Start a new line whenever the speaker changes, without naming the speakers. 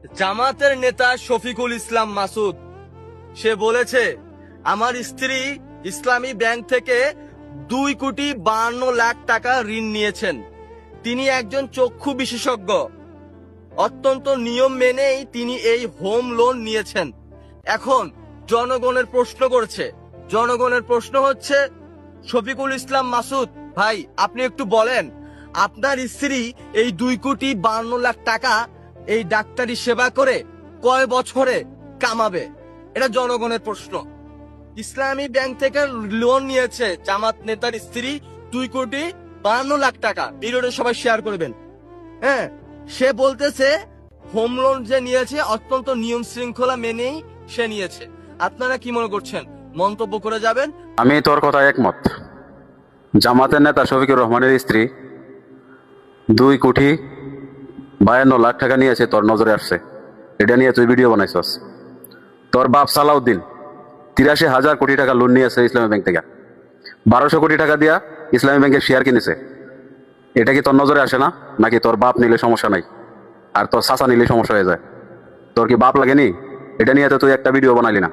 জামাতের নেতা শফিকুল ইসলাম মাসুদ সে বলেছে আমার স্ত্রী ইসলামী ব্যাংক থেকে 2,52,00,000 টাকা ঋণ নিয়েছেন। তিনি একজন চক্ষু বিশেষজ্ঞ, অত্যন্ত নিয়ম মেনেই তিনি এই হোম লোন নিয়েছেন। এখন জনগণের প্রশ্ন হচ্ছে শফিকুল ইসলাম মাসুদ ভাই, আপনি একটু বলেন আপনার স্ত্রী এই 2,52,00,000 টাকা এই ডাক্তারি সেবা করে কয় বছরে কামাবে? এটা জনগণের প্রশ্ন। ইসলামী ব্যাংক থেকে লোন নিয়েছে জামাত নেতার স্ত্রী 2,52,00,000 টাকা। ভিডিওটা সবাই শেয়ার করবেন। হ্যাঁ, সে বলতেছে হোম লোন যে নিয়েছে অত্যন্ত নিয়ম শৃঙ্খলা মেনেই সে নিয়েছে। আপনারা কি মনে করছেন? মন্তব্য করে যাবেন।
আমি তোর কথায় একমত। জামাতের নেতা শফিকুর রহমানের স্ত্রী 2,52,00,000 টাকা নিয়েছে, তোর নজরে আসছে, এটা নিয়ে তুই ভিডিও বানাইছস। তোর বাপ সালাউদ্দিন 83,000 কোটি টাকা লোন নিয়েছে ইসলামী ব্যাংক থেকে, 1,200 কোটি টাকা দিয়া ইসলামী ব্যাংকের শেয়ার কিনেছে। এটা কি তোর নজরে আসে না? নাকি তোর বাপ নিলে সমস্যা নাই আর তোর চাচা নিলে সমস্যা হয়ে যায়? তোর কি বাপ লাগেনি? এটা নিয়ে তো তুই একটা ভিডিও বানাইলি না।